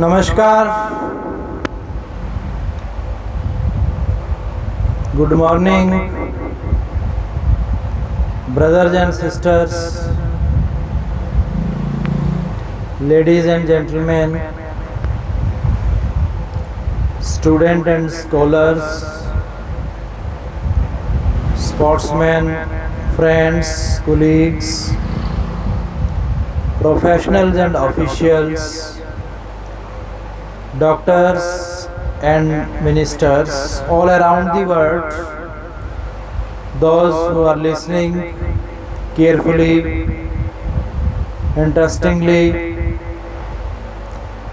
नमस्कार, good morning, brothers and sisters, ladies and gentlemen, students and scholars, sportsmen, friends, colleagues, professionals and officials, doctors and ministers all around the world, those who are listening carefully, interestingly.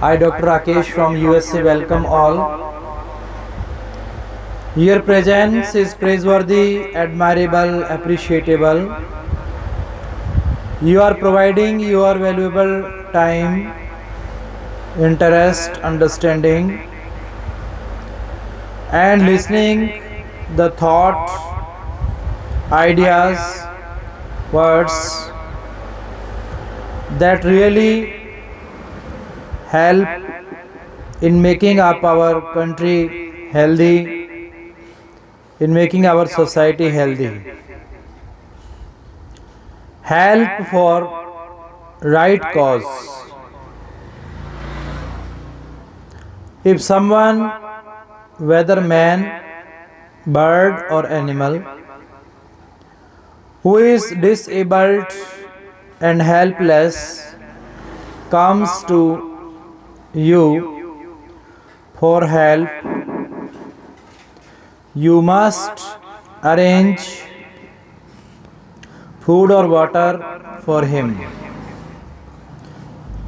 I, Dr. Rakesh from USA, welcome all. Your presence is praiseworthy, admirable, appreciable. You are providing your valuable time, interest, understanding, and listening the thought, ideas, words that really help in making up our country healthy, in making our society healthy. Help for right cause. If someone, whether man, bird or animal, who is disabled and helpless comes to you for help, you must arrange food or water for him.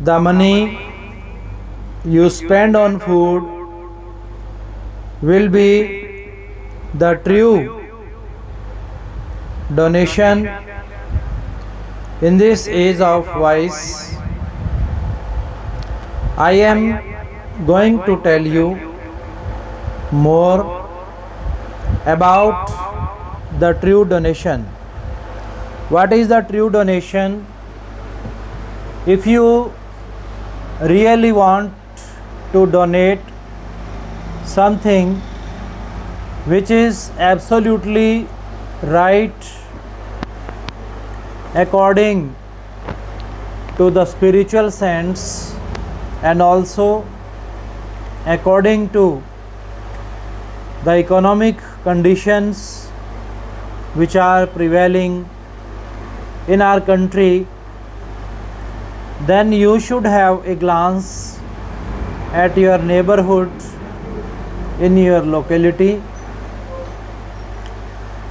The money you spend on food will be the true donation in this age of vice. I am going to tell you more about the true donation. What is the true donation? If you really want to donate something which is absolutely right according to the spiritual sense and also according to the economic conditions which are prevailing in our country, then you should have a glance at your neighborhood, in your locality.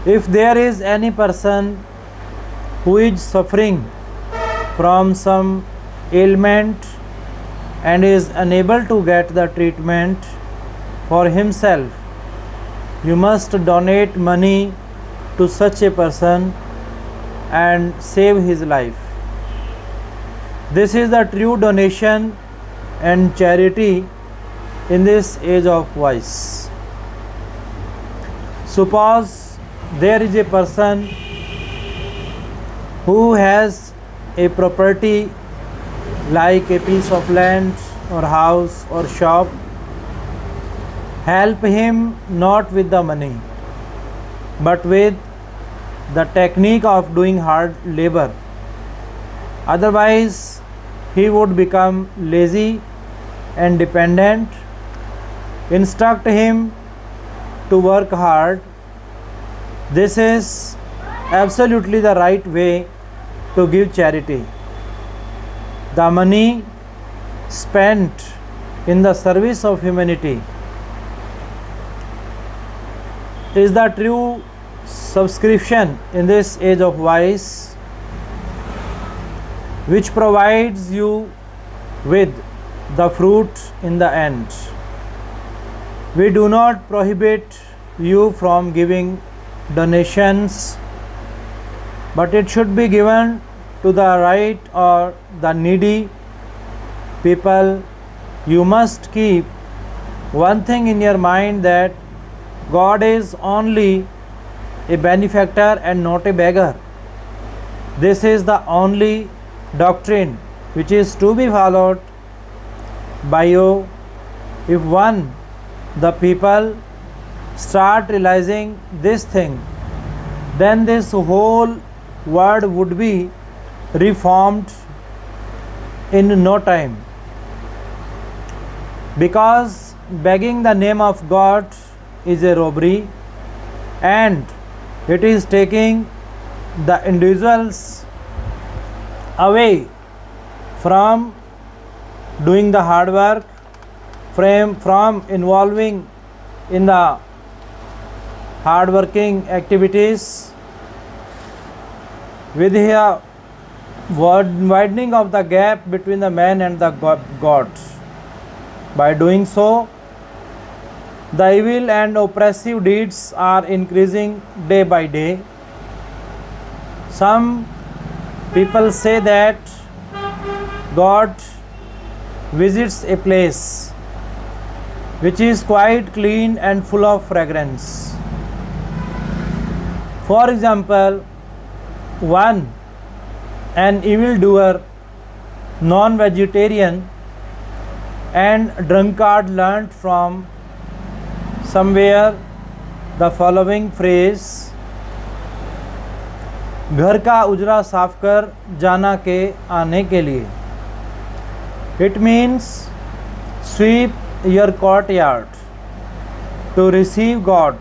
If there is any person who is suffering from some ailment and is unable to get the treatment for himself, you must donate money to such a person and save his life. This is the true donation and charity in this age of vice. Suppose there is a person who has a property like a piece of land or house or shop. Help him not with the money but with the technique of doing hard labor. Otherwise he would become lazy and dependent. Instruct him to work hard. This is absolutely the right way to give charity. The money spent in the service of humanity is the true subscription in this age of vice, which provides you with the fruit in the end. We do not prohibit you from giving donations, but it should be given to the right or the needy people. You must keep one thing in your mind, that God is only a benefactor and not a beggar. This is the only doctrine which is to be followed Bio, if the people start realizing this thing, then this whole world would be reformed in no time. Because begging the name of God is a robbery, and it is taking the individuals away from doing the hard work, from involving in the hard working activities, with a widening of the gap between the man and the God. By doing so, the evil and oppressive deeds are increasing day by day. Some people say that God visits a place which is quite clean and full of fragrance. For example, an evildoer, non-vegetarian and drunkard learnt from somewhere the following phrase: घर का उजरा साफ कर जाना के आने के लिए. It means sweep your courtyard to receive God